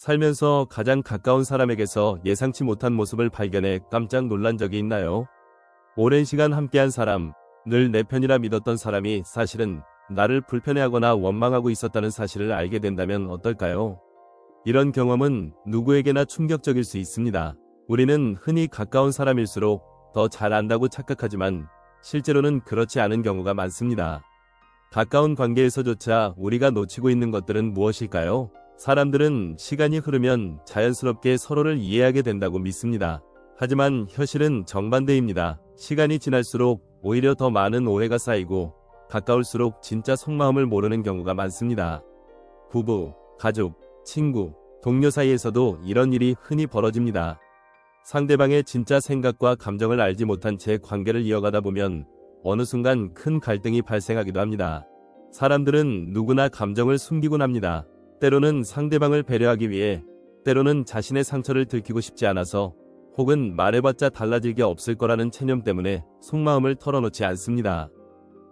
살면서 가장 가까운 사람에게서 예상치 못한 모습을 발견해 깜짝 놀란 적이 있나요? 오랜 시간 함께한 사람, 늘 내 편이라 믿었던 사람이 사실은 나를 불편해하거나 원망하고 있었다는 사실을 알게 된다면 어떨까요? 이런 경험은 누구에게나 충격적일 수 있습니다. 우리는 흔히 가까운 사람일수록 더 잘 안다고 착각하지만 실제로는 그렇지 않은 경우가 많습니다. 가까운 관계에서조차 우리가 놓치고 있는 것들은 무엇일까요? 사람들은 시간이 흐르면 자연스럽게 서로를 이해하게 된다고 믿습니다. 하지만 현실은 정반대입니다. 시간이 지날수록 오히려 더 많은 오해가 쌓이고 가까울수록 진짜 속마음을 모르는 경우가 많습니다. 부부, 가족, 친구, 동료 사이에서도 이런 일이 흔히 벌어집니다. 상대방의 진짜 생각과 감정을 알지 못한 채 관계를 이어가다 보면 어느 순간 큰 갈등이 발생하기도 합니다. 사람들은 누구나 감정을 숨기곤 합니다. 때로는 상대방을 배려하기 위해, 때로는 자신의 상처를 들키고 싶지 않아서, 혹은 말해봤자 달라질 게 없을 거라는 체념 때문에 속마음을 털어놓지 않습니다.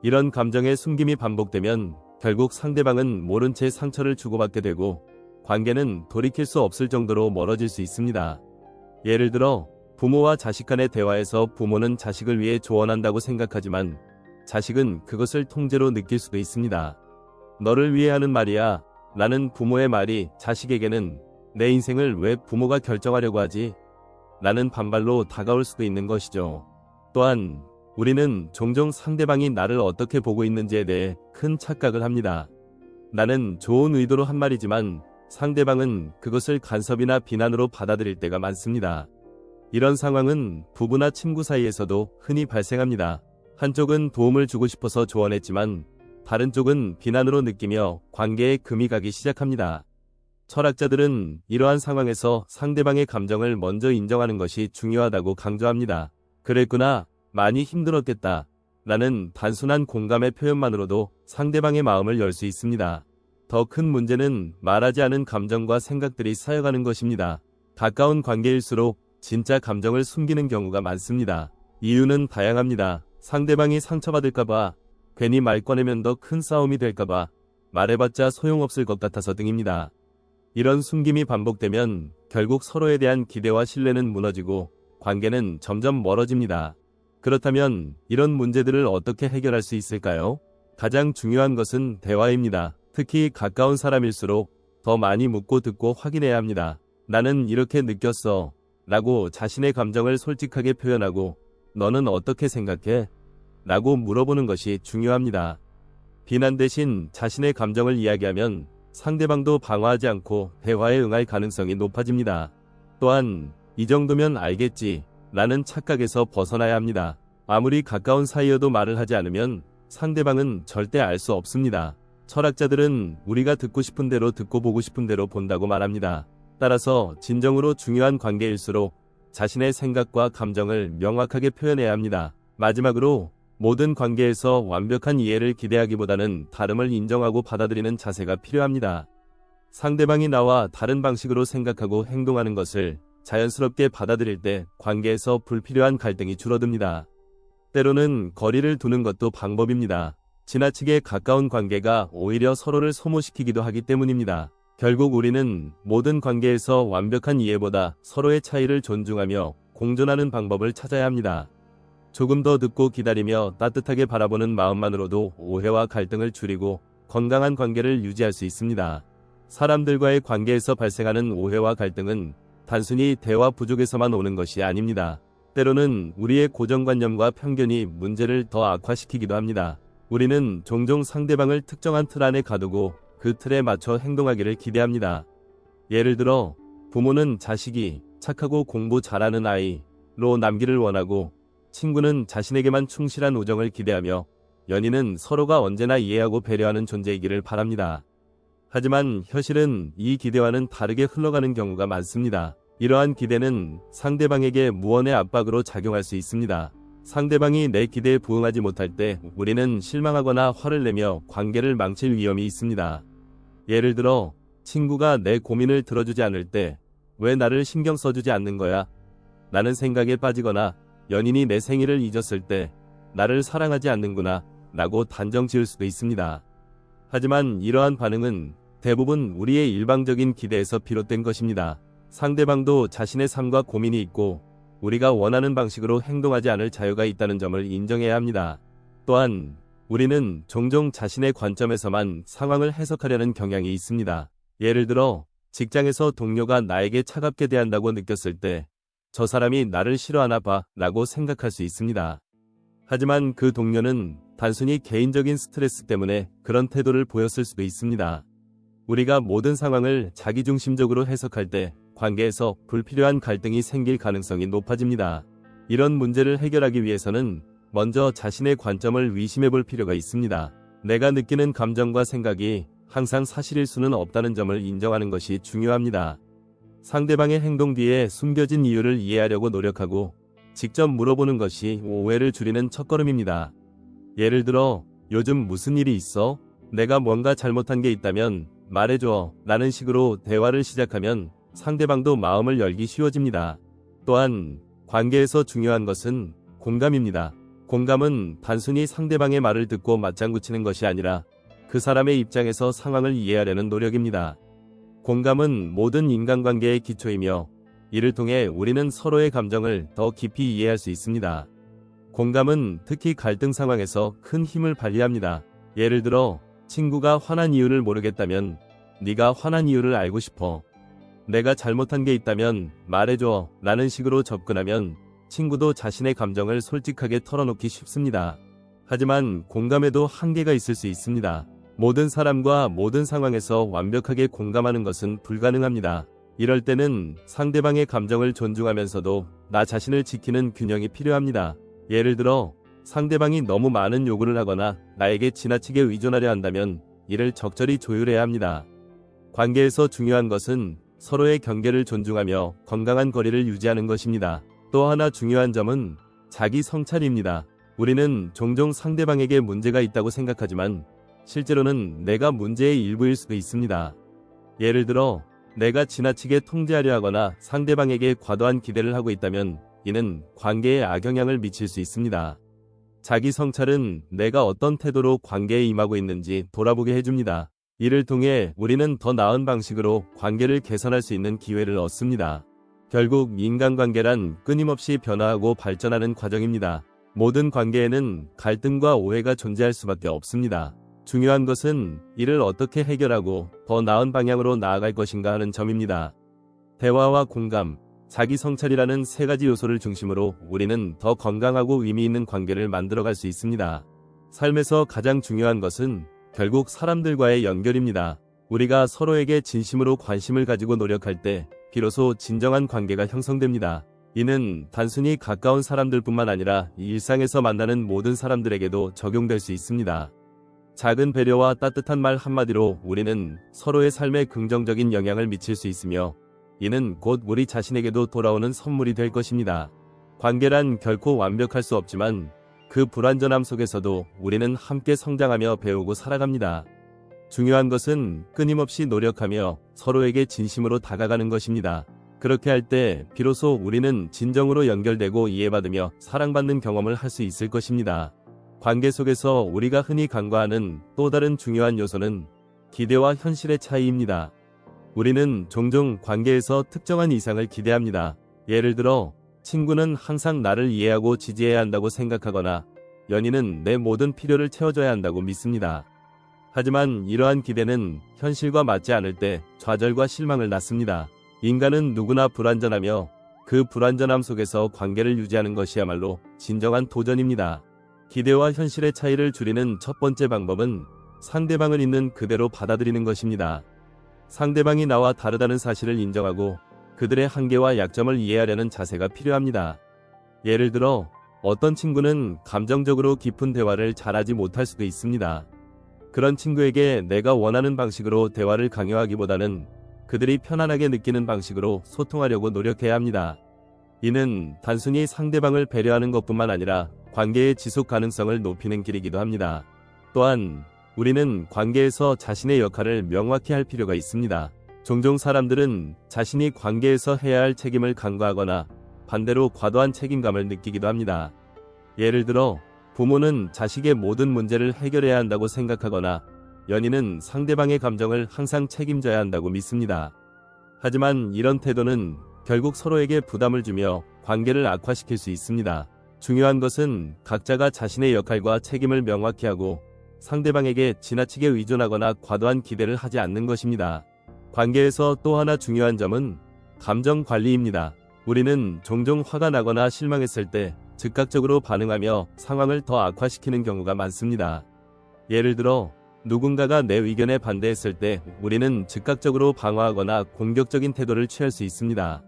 이런 감정의 숨김이 반복되면 결국 상대방은 모른 채 상처를 주고받게 되고 관계는 돌이킬 수 없을 정도로 멀어질 수 있습니다. 예를 들어 부모와 자식 간의 대화에서 부모는 자식을 위해 조언한다고 생각하지만 자식은 그것을 통제로 느낄 수도 있습니다. 너를 위해 하는 말이야 라는 부모의 말이 자식에게는 내 인생을 왜 부모가 결정하려고 하지? 라는 반발로 다가올 수도 있는 것이죠. 또한 우리는 종종 상대방이 나를 어떻게 보고 있는지에 대해 큰 착각을 합니다. 나는 좋은 의도로 한 말이지만 상대방은 그것을 간섭이나 비난으로 받아들일 때가 많습니다. 이런 상황은 부부나 친구 사이에서도 흔히 발생합니다. 한쪽은 도움을 주고 싶어서 조언했지만 다른 쪽은 비난으로 느끼며 관계에 금이 가기 시작합니다. 철학자들은 이러한 상황에서 상대방의 감정을 먼저 인정하는 것이 중요하다고 강조합니다. 그랬구나, 많이 힘들었겠다 라는 단순한 공감의 표현만으로도 상대방의 마음을 열 수 있습니다. 더 큰 문제는 말하지 않은 감정과 생각들이 쌓여가는 것입니다. 가까운 관계일수록 진짜 감정을 숨기는 경우가 많습니다. 이유는 다양합니다. 상대방이 상처받을까봐, 괜히 말 꺼내면 더 큰 싸움이 될까봐, 말해봤자 소용없을 것 같아서 등입니다. 이런 숨김이 반복되면 결국 서로에 대한 기대와 신뢰는 무너지고 관계는 점점 멀어집니다. 그렇다면 이런 문제들을 어떻게 해결할 수 있을까요? 가장 중요한 것은 대화입니다. 특히 가까운 사람일수록 더 많이 묻고 듣고 확인해야 합니다. 나는 이렇게 느꼈어 라고 자신의 감정을 솔직하게 표현하고 너는 어떻게 생각해? 라고 물어보는 것이 중요합니다. 비난 대신 자신의 감정을 이야기하면 상대방도 방어하지 않고 대화에 응할 가능성이 높아집니다. 또한 이 정도면 알겠지 라는 착각에서 벗어나야 합니다. 아무리 가까운 사이여도 말을 하지 않으면 상대방은 절대 알 수 없습니다. 철학자들은 우리가 듣고 싶은 대로 듣고 보고 싶은 대로 본다고 말합니다. 따라서 진정으로 중요한 관계일수록 자신의 생각과 감정을 명확하게 표현해야 합니다. 마지막으로 모든 관계에서 완벽한 이해를 기대하기보다는 다름을 인정하고 받아들이는 자세가 필요합니다. 상대방이 나와 다른 방식으로 생각하고 행동하는 것을 자연스럽게 받아들일 때 관계에서 불필요한 갈등이 줄어듭니다. 때로는 거리를 두는 것도 방법입니다. 지나치게 가까운 관계가 오히려 서로를 소모시키기도 하기 때문입니다. 결국 우리는 모든 관계에서 완벽한 이해보다 서로의 차이를 존중하며 공존하는 방법을 찾아야 합니다. 조금 더 듣고 기다리며 따뜻하게 바라보는 마음만으로도 오해와 갈등을 줄이고 건강한 관계를 유지할 수 있습니다. 사람들과의 관계에서 발생하는 오해와 갈등은 단순히 대화 부족에서만 오는 것이 아닙니다. 때로는 우리의 고정관념과 편견이 문제를 더 악화시키기도 합니다. 우리는 종종 상대방을 특정한 틀 안에 가두고 그 틀에 맞춰 행동하기를 기대합니다. 예를 들어 부모는 자식이 착하고 공부 잘하는 아이로 남기를 원하고 친구는 자신에게만 충실한 우정을 기대하며 연인은 서로가 언제나 이해하고 배려하는 존재이기를 바랍니다. 하지만 현실은 이 기대와는 다르게 흘러가는 경우가 많습니다. 이러한 기대는 상대방에게 무언의 압박으로 작용할 수 있습니다. 상대방이 내 기대에 부응하지 못할 때 우리는 실망하거나 화를 내며 관계를 망칠 위험이 있습니다. 예를 들어 친구가 내 고민을 들어주지 않을 때 왜 나를 신경 써주지 않는 거야? 라는 생각에 빠지거나 연인이 내 생일을 잊었을 때 나를 사랑하지 않는구나 라고 단정 지을 수도 있습니다. 하지만 이러한 반응은 대부분 우리의 일방적인 기대에서 비롯된 것입니다. 상대방도 자신의 삶과 고민이 있고 우리가 원하는 방식으로 행동하지 않을 자유가 있다는 점을 인정해야 합니다. 또한 우리는 종종 자신의 관점에서만 상황을 해석하려는 경향이 있습니다. 예를 들어 직장에서 동료가 나에게 차갑게 대한다고 느꼈을 때 저 사람이 나를 싫어하나 봐 라고 생각할 수 있습니다. 하지만 그 동료는 단순히 개인적인 스트레스 때문에 그런 태도를 보였을 수도 있습니다. 우리가 모든 상황을 자기중심적으로 해석할 때 관계에서 불필요한 갈등이 생길 가능성이 높아집니다. 이런 문제를 해결하기 위해서는 먼저 자신의 관점을 의심해 볼 필요가 있습니다. 내가 느끼는 감정과 생각이 항상 사실일 수는 없다는 점을 인정하는 것이 중요합니다. 상대방의 행동 뒤에 숨겨진 이유를 이해하려고 노력하고 직접 물어보는 것이 오해를 줄이는 첫걸음입니다. 예를 들어, 요즘 무슨 일이 있어? 내가 뭔가 잘못한 게 있다면 말해줘 라는 식으로 대화를 시작하면 상대방도 마음을 열기 쉬워집니다. 또한 관계에서 중요한 것은 공감입니다. 공감은 단순히 상대방의 말을 듣고 맞장구 치는 것이 아니라 그 사람의 입장에서 상황을 이해하려는 노력입니다. 공감은 모든 인간관계의 기초이며 이를 통해 우리는 서로의 감정을 더 깊이 이해할 수 있습니다. 공감은 특히 갈등 상황에서 큰 힘을 발휘합니다. 예를 들어 친구가 화난 이유를 모르겠다면 네가 화난 이유를 알고 싶어. 내가 잘못한 게 있다면 말해줘 라는 식으로 접근하면 친구도 자신의 감정을 솔직하게 털어놓기 쉽습니다. 하지만 공감에도 한계가 있을 수 있습니다. 모든 사람과 모든 상황에서 완벽하게 공감하는 것은 불가능합니다. 이럴 때는 상대방의 감정을 존중하면서도 나 자신을 지키는 균형이 필요합니다. 예를 들어 상대방이 너무 많은 요구를 하거나 나에게 지나치게 의존하려 한다면 이를 적절히 조율해야 합니다. 관계에서 중요한 것은 서로의 경계를 존중하며 건강한 거리를 유지하는 것입니다. 또 하나 중요한 점은 자기 성찰입니다. 우리는 종종 상대방에게 문제가 있다고 생각하지만 실제로는 내가 문제의 일부일 수도 있습니다. 예를 들어 내가 지나치게 통제하려 하거나 상대방에게 과도한 기대를 하고 있다면 이는 관계에 악영향을 미칠 수 있습니다. 자기 성찰은 내가 어떤 태도로 관계에 임하고 있는지 돌아보게 해줍니다. 이를 통해 우리는 더 나은 방식으로 관계를 개선할 수 있는 기회를 얻습니다. 결국 인간관계란 끊임없이 변화하고 발전하는 과정입니다. 모든 관계에는 갈등과 오해가 존재할 수밖에 없습니다. 중요한 것은 이를 어떻게 해결하고 더 나은 방향으로 나아갈 것인가 하는 점입니다. 대화와 공감, 자기 성찰이라는 세 가지 요소를 중심으로 우리는 더 건강하고 의미 있는 관계를 만들어갈 수 있습니다. 삶에서 가장 중요한 것은 결국 사람들과의 연결입니다. 우리가 서로에게 진심으로 관심을 가지고 노력할 때 비로소 진정한 관계가 형성됩니다. 이는 단순히 가까운 사람들뿐만 아니라 일상에서 만나는 모든 사람들에게도 적용될 수 있습니다. 작은 배려와 따뜻한 말 한마디로 우리는 서로의 삶에 긍정적인 영향을 미칠 수 있으며 이는 곧 우리 자신에게도 돌아오는 선물이 될 것입니다. 관계란 결코 완벽할 수 없지만 그 불완전함 속에서도 우리는 함께 성장하며 배우고 살아갑니다. 중요한 것은 끊임없이 노력하며 서로에게 진심으로 다가가는 것입니다. 그렇게 할 때 비로소 우리는 진정으로 연결되고 이해받으며 사랑받는 경험을 할 수 있을 것입니다. 관계 속에서 우리가 흔히 간과하는 또 다른 중요한 요소는 기대와 현실의 차이입니다. 우리는 종종 관계에서 특정한 이상을 기대합니다. 예를 들어 친구는 항상 나를 이해하고 지지해야 한다고 생각하거나 연인은 내 모든 필요를 채워줘야 한다고 믿습니다. 하지만 이러한 기대는 현실과 맞지 않을 때 좌절과 실망을 낳습니다. 인간은 누구나 불완전하며 그 불완전함 속에서 관계를 유지하는 것이야말로 진정한 도전입니다. 기대와 현실의 차이를 줄이는 첫 번째 방법은 상대방을 있는 그대로 받아들이는 것입니다. 상대방이 나와 다르다는 사실을 인정하고 그들의 한계와 약점을 이해하려는 자세가 필요합니다. 예를 들어 어떤 친구는 감정적으로 깊은 대화를 잘하지 못할 수도 있습니다. 그런 친구에게 내가 원하는 방식으로 대화를 강요하기보다는 그들이 편안하게 느끼는 방식으로 소통하려고 노력해야 합니다. 이는 단순히 상대방을 배려하는 것뿐만 아니라 관계의 지속 가능성을 높이는 길이기도 합니다. 또한 우리는 관계에서 자신의 역할을 명확히 할 필요가 있습니다. 종종 사람들은 자신이 관계에서 해야 할 책임을 간과하거나 반대로 과도한 책임감을 느끼기도 합니다. 예를 들어 부모는 자식의 모든 문제를 해결해야 한다고 생각하거나 연인은 상대방의 감정을 항상 책임져야 한다고 믿습니다. 하지만 이런 태도는 결국 서로에게 부담을 주며 관계를 악화시킬 수 있습니다. 중요한 것은 각자가 자신의 역할과 책임을 명확히 하고 상대방에게 지나치게 의존하거나 과도한 기대를 하지 않는 것입니다. 관계에서 또 하나 중요한 점은 감정 관리입니다. 우리는 종종 화가 나거나 실망했을 때 즉각적으로 반응하며 상황을 더 악화시키는 경우가 많습니다. 예를 들어 누군가가 내 의견에 반대했을 때 우리는 즉각적으로 방어하거나 공격적인 태도를 취할 수 있습니다.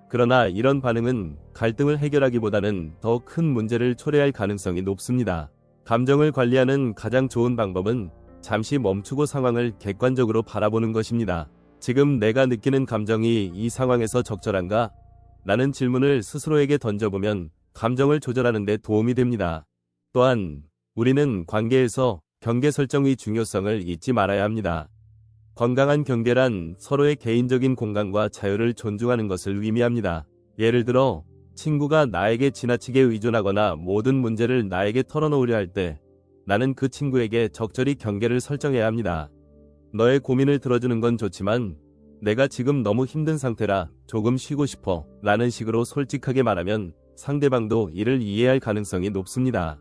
그러나 이런 반응은 갈등을 해결하기보다는 더 큰 문제를 초래할 가능성이 높습니다. 감정을 관리하는 가장 좋은 방법은 잠시 멈추고 상황을 객관적으로 바라보는 것입니다. 지금 내가 느끼는 감정이 이 상황에서 적절한가? 라는 질문을 스스로에게 던져보면 감정을 조절하는 데 도움이 됩니다. 또한 우리는 관계에서 경계 설정의 중요성을 잊지 말아야 합니다. 건강한 경계란 서로의 개인적인 공간과 자유를 존중하는 것을 의미합니다. 예를 들어 친구가 나에게 지나치게 의존하거나 모든 문제를 나에게 털어놓으려 할 때 나는 그 친구에게 적절히 경계를 설정해야 합니다. 너의 고민을 들어주는 건 좋지만 내가 지금 너무 힘든 상태라 조금 쉬고 싶어 라는 식으로 솔직하게 말하면 상대방도 이를 이해할 가능성이 높습니다.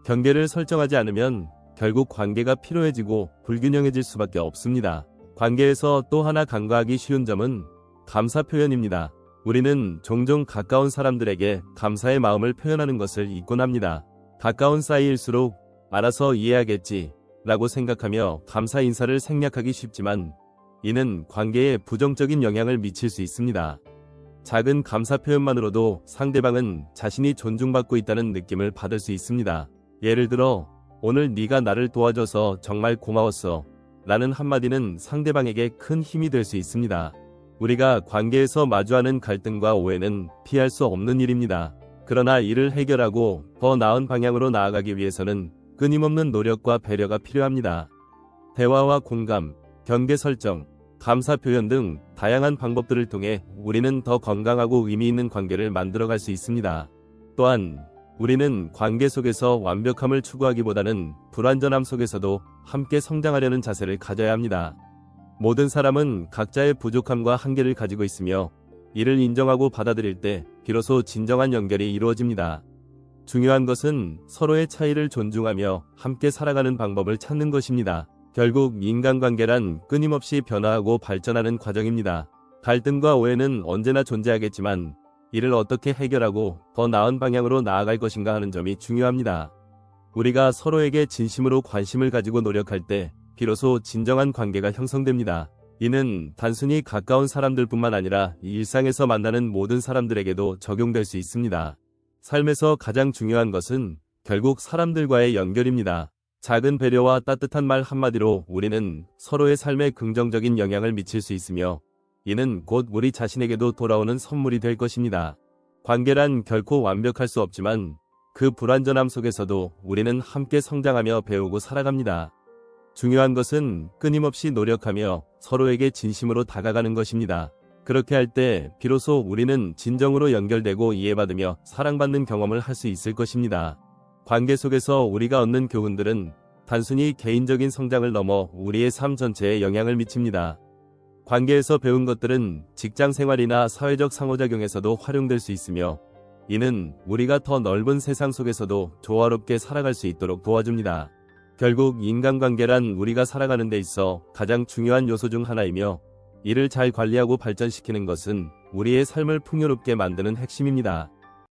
경계를 설정하지 않으면 결국 관계가 피로해지고 불균형해질 수밖에 없습니다. 관계에서 또 하나 간과하기 쉬운 점은 감사 표현입니다. 우리는 종종 가까운 사람들에게 감사의 마음을 표현하는 것을 잊곤 합니다. 가까운 사이일수록 알아서 이해하겠지 라고 생각하며 감사 인사를 생략하기 쉽지만 이는 관계에 부정적인 영향을 미칠 수 있습니다. 작은 감사 표현만으로도 상대방은 자신이 존중받고 있다는 느낌을 받을 수 있습니다. 예를 들어 오늘 네가 나를 도와줘서 정말 고마웠어 라는 한마디는 상대방에게 큰 힘이 될 수 있습니다. 우리가 관계에서 마주하는 갈등과 오해는 피할 수 없는 일입니다. 그러나 이를 해결하고 더 나은 방향으로 나아가기 위해서는 끊임없는 노력과 배려가 필요합니다. 대화와 공감, 경계 설정, 감사 표현 등 다양한 방법들을 통해 우리는 더 건강하고 의미 있는 관계를 만들어갈 수 있습니다. 또한 우리는 관계 속에서 완벽함을 추구하기보다는 불완전함 속에서도 함께 성장하려는 자세를 가져야 합니다. 모든 사람은 각자의 부족함과 한계를 가지고 있으며 이를 인정하고 받아들일 때 비로소 진정한 연결이 이루어집니다. 중요한 것은 서로의 차이를 존중하며 함께 살아가는 방법을 찾는 것입니다. 결국 인간관계란 끊임없이 변화하고 발전하는 과정입니다. 갈등과 오해는 언제나 존재하겠지만 이를 어떻게 해결하고 더 나은 방향으로 나아갈 것인가 하는 점이 중요합니다. 우리가 서로에게 진심으로 관심을 가지고 노력할 때 비로소 진정한 관계가 형성됩니다. 이는 단순히 가까운 사람들뿐만 아니라 일상에서 만나는 모든 사람들에게도 적용될 수 있습니다. 삶에서 가장 중요한 것은 결국 사람들과의 연결입니다. 작은 배려와 따뜻한 말 한마디로 우리는 서로의 삶에 긍정적인 영향을 미칠 수 있으며 이는 곧 우리 자신에게도 돌아오는 선물이 될 것입니다. 관계란 결코 완벽할 수 없지만 그 불완전함 속에서도 우리는 함께 성장하며 배우고 살아갑니다. 중요한 것은 끊임없이 노력하며 서로에게 진심으로 다가가는 것입니다. 그렇게 할 때 비로소 우리는 진정으로 연결되고 이해받으며 사랑받는 경험을 할 수 있을 것입니다. 관계 속에서 우리가 얻는 교훈들은 단순히 개인적인 성장을 넘어 우리의 삶 전체에 영향을 미칩니다. 관계에서 배운 것들은 직장 생활이나 사회적 상호작용에서도 활용될 수 있으며 이는 우리가 더 넓은 세상 속에서도 조화롭게 살아갈 수 있도록 도와줍니다. 결국 인간관계란 우리가 살아가는 데 있어 가장 중요한 요소 중 하나이며 이를 잘 관리하고 발전시키는 것은 우리의 삶을 풍요롭게 만드는 핵심입니다.